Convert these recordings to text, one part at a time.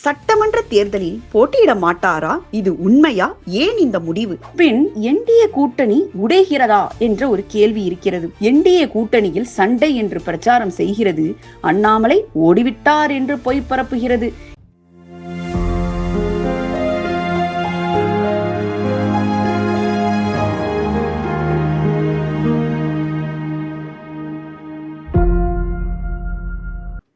சட்டமன்ற தேர்தலில் போட்டியிட மாட்டாரா? இது உண்மையா? ஏன் இந்த முடிவு? பின் என்டிஏ கூட்டணி உடைகிறதா என்ற ஒரு கேள்வி இருக்கிறது. என்டிஏ கூட்டணியில் சண்டை என்று பிரச்சாரம் செய்கிறது. அண்ணாமலை ஓடிவிட்டார் என்று பொய் பரப்புகிறது.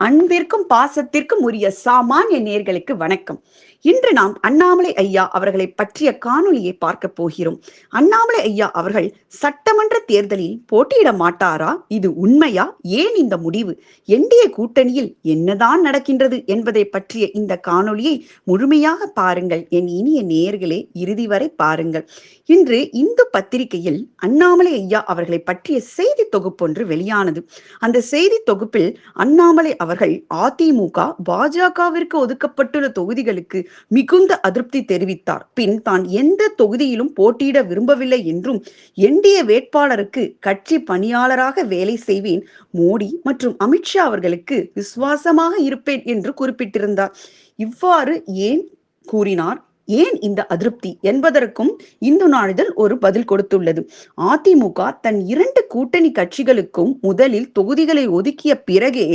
அன்பிற்கும் பாசத்திற்கும் உரிய சாமானிய நேயர்களுக்கு வணக்கம். இன்று நாம் அண்ணாமலை ஐயா அவர்களை பற்றிய காணொலியை பார்க்க போகிறோம். அண்ணாமலை ஐயா அவர்கள் சட்டமன்ற தேர்தலில் போட்டியிட மாட்டாரா? இது உண்மையா? ஏன் இந்த முடிவு? என்டிஏ கூட்டணியில் என்னதான் நடக்கின்றது என்பதை பற்றிய இந்த காணொலியை முழுமையாக பாருங்கள். என் இனிய நேயர்களே, இறுதி வரை பாருங்கள். இன்று இந்து பத்திரிகையில் அண்ணாமலை ஐயா அவர்களை பற்றிய செய்தி தொகுப்பொன்று வெளியானது. அந்த செய்தி தொகுப்பில் அண்ணாமலை அவர்கள் அதிமுக பாஜகவிற்கு ஒதுக்கப்பட்டுள்ள தொகுதிகளுக்கு மிகுந்த அதிருப்தி தெரிவித்தார். பின் தான் எந்த தொகுதியிலும் போட்டியிட விரும்பவில்லை என்றும் என்டிஏ வேட்பாளருக்கு கட்சி பணியாளராக வேலை செய்வேன், மோடி மற்றும் அமித்ஷா அவர்களுக்கு விசுவாசமாக இருப்பேன் என்று குறிப்பிட்டிருந்தார். இவ்வாறு ஏன் கூறினார்? ஏன் இந்த அதிருப்தி என்பதற்கும் இந்து நாளிதழ் ஒரு பதில் கொடுத்துள்ளது. அதிமுக தன் 2 கூட்டணி கட்சிகளுக்கும் முதலில் தொகுதிகளை ஒதுக்கிய பிறகே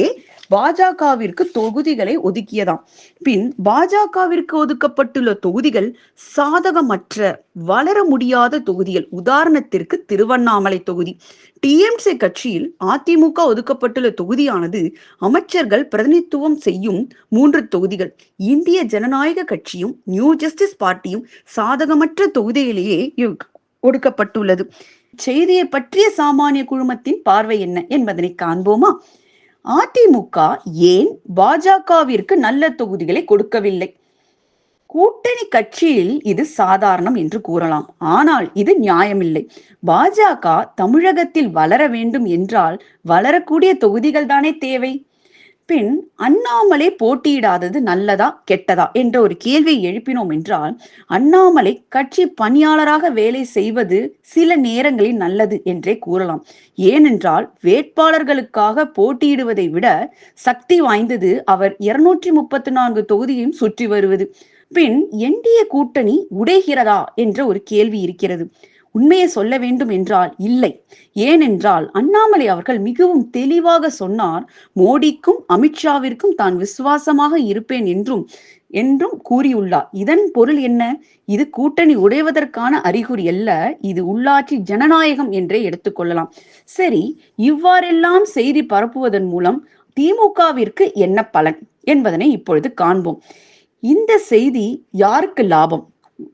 பாஜகவிற்கு தொகுதிகளை ஒதுக்கியதாம். பின் பாஜகவிற்கு ஒதுக்கப்பட்டுள்ள தொகுதிகள் சாதகமற்ற, வளர முடியாத தொகுதிகள். உதாரணத்திற்கு திருவண்ணாமலை தொகுதி. டிஎம்சி கட்சியில் அதிமுக ஒதுக்கப்பட்டுள்ள தொகுதியானது அமைச்சர்கள் பிரதிநிதித்துவம் செய்யும் 3 தொகுதிகள். இந்திய ஜனநாயக கட்சியும் நியூ ஜஸ்டிஸ் பார்ட்டியும் சாதகமற்ற தொகுதியிலேயே ஒடுக்கப்பட்டுள்ளது. செய்தியை பற்றிய சாமானிய குழுமத்தின் பார்வை என்ன என்பதனை காண்போமா? அதிமுக ஏன் பாஜகவிற்கு நல்ல தொகுதிகளை கொடுக்கவில்லை? கூட்டணி கட்சியில் இது சாதாரணம் என்று கூறலாம். ஆனால் இது நியாயமில்லை. பாஜக தமிழகத்தில் வளர வேண்டும் என்றால் வளரக்கூடிய தொகுதிகள் தானே தேவை. பின் அண்ணாமலை போட்டியிடாதது நல்லதா கெட்டதா என்ற ஒரு கேள்வியை எழுப்பினோம் என்றால், அண்ணாமலை கட்சி பணியாளராக வேலை செய்வது சில நேரங்களில் நல்லது என்றே கூறலாம். ஏனென்றால் வேட்பாளர்களுக்காக போட்டியிடுவதை விட சக்தி வாய்ந்தது அவர் 234 தொகுதியையும் சுற்றி வருவது. பின் என்டிஏ கூட்டணி உடைகிறதா என்ற ஒரு கேள்வி இருக்கிறது. உண்மையை சொல்ல வேண்டும் என்றால் இல்லை. ஏனென்றால் அண்ணாமலை அவர்கள் மிகவும் தெளிவாக சொன்னார், மோடிக்கும் அமித்ஷாவிற்கும் தான் விசுவாசமாக இருப்பேன் என்றும் கூறியுள்ளார். இதன் பொருள் என்ன? இது கூட்டணி உடைவதற்கான அறிகுறி அல்ல, இது உள்ளாட்சி ஜனநாயகம் என்றே எடுத்துக்கொள்ளலாம். சரி, இவ்வாறெல்லாம் செய்தி பரப்புவதன் மூலம் திமுகவிற்கு என்ன பலன் என்பதனை இப்பொழுது காண்போம். இந்த செய்தி யாருக்கு லாபம்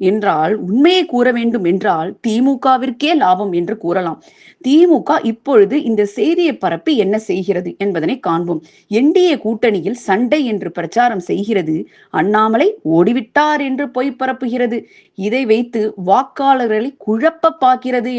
என்றால், உண்மையை கூற வேண்டும் என்றால் திமுகவிற்கே லாபம் என்று கூறலாம். திமுக இப்பொழுது இந்த செய்தியை பரப்பி என்ன செய்கிறது என்பதனை காண்போம். என்டிஏ கூட்டணியில் சண்டை என்று பிரச்சாரம் செய்கிறது. அண்ணாமலை ஓடிவிட்டார் என்று பொய் பரப்புகிறது. இதை வைத்து வாக்காளர்களை குழப்ப பார்க்கிறது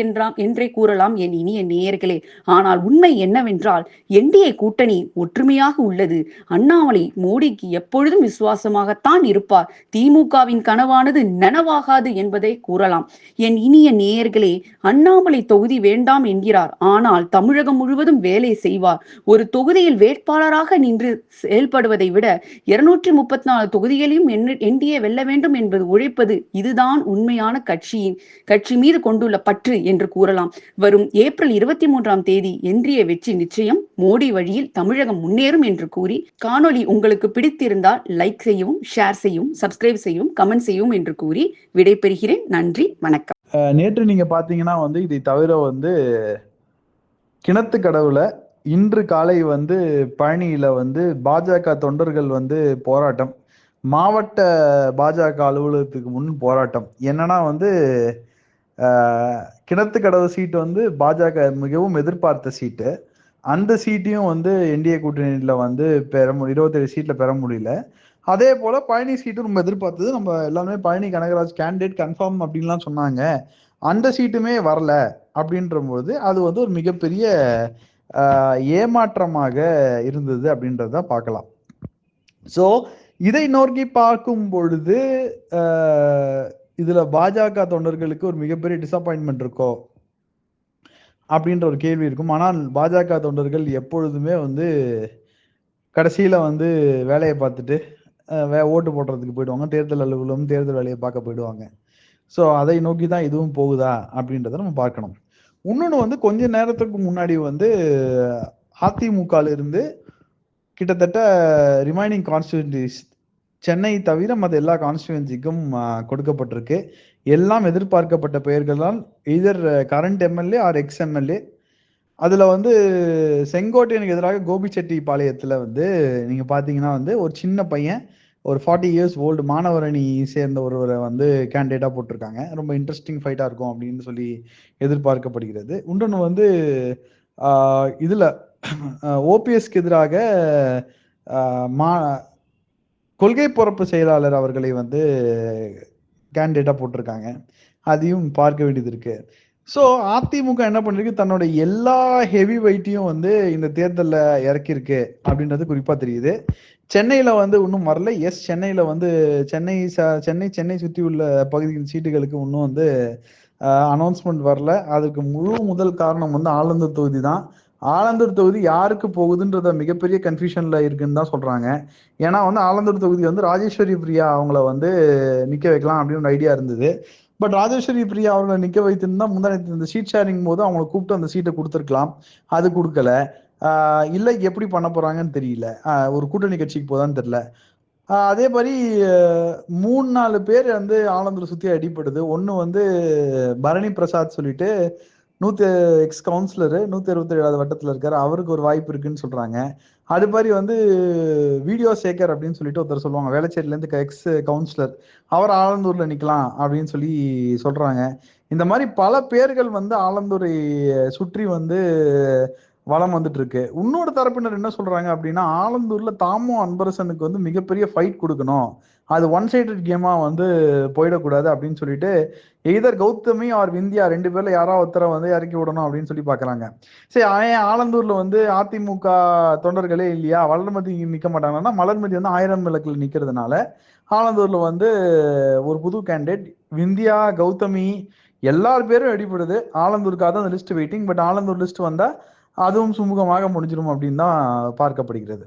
என்றே கூறலாம் என் இனிய நேயர்களே. ஆனால் உண்மை என்னவென்றால், என்டிஏ கூட்டணி ஒற்றுமையாக உள்ளது. அண்ணாமலை மோடிக்கு எப்பொழுதும் விசுவாசமாகத்தான் இருப்பார். திமுகவின் கனவானது நனவாகாது என்பதை கூறலாம். என் இனிய நேயர்களே, அண்ணாமலை தொகுதி வேண்டாம் என்கிறார். ஆனால் தமிழகம் முழுவதும் வேலை செய்வார். ஒரு தொகுதியில் வேட்பாளராக நின்று செயல்படுவதை விட 234 தொகுதிகளையும் என்டிஏ வெல்ல வேண்டும் என்பது உழைப்பது. இதுதான் உண்மையான கட்சி மீது கொண்டுள்ள பற்று என்று கூறலாம். வரும் ஏப்ரல் 23ஆம் தேதி என்டிஏ வெற்றி நிச்சயம். மோடி வழியில் தமிழகம் முன்னேறும் என்று கூறி, காணொலி உங்களுக்கு பிடித்திருந்தால் லைக் செய்யவும், ஷேர் செய்யவும், சப்ஸ்கிரைப் செய்யவும், கமெண்ட் செய்யவும் என்று கூறி விடைபெறுகிறேன். நன்றி, வணக்கம். நேற்று நீங்க பாத்தீங்கன்னா இதை தவிர கிணத்துக்கடவுல இன்று காலை பழனியில பாஜக தொண்டர்கள் போராட்டம், மாவட்ட பாஜக அலுவலகத்துக்கு முன் போராட்டம். என்னன்னா கிணத்துக்கடவு சீட்டு பாஜக மிகவும் எதிர்பார்த்த சீட்டு. அந்த சீட்டையும் என்டிஏ கூட்டணியில 27 சீட்ல பெற முடியல. அதே போல பழனி சீட்டு ரொம்ப எதிர்பார்த்தது. நம்ம எல்லாமே பழனி கனகராஜ் கேண்டிடேட் கன்ஃபார்ம் அப்படின்லாம் சொன்னாங்க. அந்த சீட்டுமே வரல அப்படின்ற போது அது ஒரு மிகப்பெரிய ஏமாற்றமாக இருந்தது அப்படின்றத பார்க்கலாம். ஸோ இதை நோக்கி பார்க்கும் பொழுது இதுல பாஜக தொண்டர்களுக்கு ஒரு மிகப்பெரிய டிசப்பாயின்மெண்ட் இருக்கோ அப்படின்ற ஒரு கேள்வி இருக்கும். ஆனால் பாஜக தொண்டர்கள் எப்பொழுதுமே கடைசியில வேலையை பார்த்துட்டு ஓட்டு போடுறதுக்கு போயிடுவாங்க, தேர்தல் அலுவலகம் தேர்தல் வேலையை பார்க்க போயிடுவாங்க. ஸோ அதை நோக்கி தான் இதுவும் போகுதா அப்படின்றத நம்ம பார்க்கணும். இன்னொன்று வந்து கொஞ்ச நேரத்துக்கு முன்னாடி வந்து அதிமுகல இருந்து கிட்டத்தட்ட ரிமைனிங் கான்ஸ்டியூன்சிஸ் சென்னை தவிர மற்ற எல்லா கான்ஸ்டியூன்சிக்கும் கொடுக்கப்பட்டிருக்கு. எல்லாம் எதிர்பார்க்கப்பட்ட பெயர்கள் தான், either current MLA or ex MLA. அதுல வந்து செங்கோட்டையனுக்கு எதிராக கோபிச்செட்டிப்பாளையத்துல வந்து நீங்க பாத்தீங்கன்னா வந்து ஒரு சின்ன பையன், ஒரு 40 இயர்ஸ் ஓல்டு மாணவர் அணி சேர்ந்த ஒருவரை வந்து கேண்டிடேட்டா போட்டிருக்காங்க. ரொம்ப இன்ட்ரெஸ்டிங் ஃபைட்டா இருக்கும் அப்படின்னு சொல்லி எதிர்பார்க்கப்படுகிறது. இன்னொன்று வந்து இதுல ஓபிஎஸ்க்கு எதிராக மா கொள்கை பொறுப்பு செயலாளர் அவர்களை வந்து கேண்டிடேட்டா போட்டிருக்காங்க. அதையும் பார்க்க வேண்டியது இருக்கு. ஸோ அதிமுக என்ன பண்ணிருக்கு, தன்னோட எல்லா ஹெவி வெயிட்டையும் வந்து இந்த தேர்தலில் இறக்கியிருக்கு அப்படின்றது குறிப்பா தெரியுது. சென்னையில வந்து இன்னும் வரல. எஸ், சென்னையில வந்து சென்னை சுற்றி உள்ள பகுதியின் சீட்டுகளுக்கு இன்னும் வந்து அனௌன்ஸ்மெண்ட் வரல. அதுக்கு முதல் காரணம் வந்து ஆலந்தூர் தொகுதி தான். ஆலந்தூர் தொகுதி யாருக்கு போகுதுன்றத மிகப்பெரிய கன்ஃபியூஷன்ல இருக்குன்னு தான் சொல்றாங்க. ஏன்னா வந்து ஆலந்தூர் தொகுதி வந்து ராஜேஸ்வரி பிரியா அவங்கள வந்து நிக்க வைக்கலாம் அப்படின்னு ஒரு ஐடியா இருந்தது. பட் ராஜேஸ்வரி பிரியா அவர்களை நிக்க வைத்திருந்தா முந்தானத்து இந்த சீட் ஷேரிங் போது அவங்களை கூப்பிட்டு அந்த சீட்டை கொடுத்துருக்கலாம். அது கொடுக்கல. இல்லை எப்படி பண்ண போறாங்கன்னு தெரியல. ஒரு கூட்டணி கட்சிக்கு போதான்னு தெரியல. அதே மாதிரி 3-4 பேர் வந்து ஆலந்தூர் சுத்தி அடிப்படுது. ஒண்ணு வந்து பரணி பிரசாத் சொல்லிட்டு 100 எக்ஸ் கவுன்சிலரு 167வது வட்டத்துல இருக்காரு. அவருக்கு ஒரு வாய்ப்பு இருக்குன்னு சொல்றாங்க. அது மாதிரி வந்து வீடியோ சேகர் அப்படின்னு சொல்லிட்டு ஒருத்தர் சொல்லுவாங்க, வேளச்சேரியில இருந்து எக்ஸ் கவுன்சிலர், அவர் ஆலந்தூர்ல நிக்கலாம் அப்படின்னு சொல்லி சொல்றாங்க. இந்த மாதிரி பல பேர்கள் வந்து ஆலந்தூரை சுற்றி வந்து வளம் வந்துட்டு இருக்கு. இன்னொரு தரப்பினர் என்ன சொல்றாங்க அப்படின்னா, ஆலந்தூர்ல தாமோ அன்பரசனுக்கு வந்து மிகப்பெரிய ஃபைட் கொடுக்கணும், அது ஒன் சைடட் கேமா வந்து போயிடக்கூடாது அப்படின்னு சொல்லிட்டு எய்தர் கௌதமி ஆர் விந்தியா 2 பேர்ல யாராவது ஒருத்தரை வந்து இறக்கி விடணும் அப்படின்னு சொல்லி பாக்குறாங்க. சரி, ஆலந்தூர்ல வந்து அதிமுக தொண்டர்களே இல்லையா, வளர்மதி நிக்க மாட்டாங்கன்னா, மலர்மதி வந்து 1000 விளக்குல நிக்கிறதுனால ஆலந்தூர்ல வந்து ஒரு புது கேண்டிடேட் விந்தியா கௌதமி எல்லார் பேரும் அடிபடுது. ஆலந்தூருக்காக தான் அந்த list waiting. But Alandur list வந்தா அதுவும் சுமூகமாக முடிஞ்சிடும் அப்படின்னு தான் பார்க்கப்படுகிறது.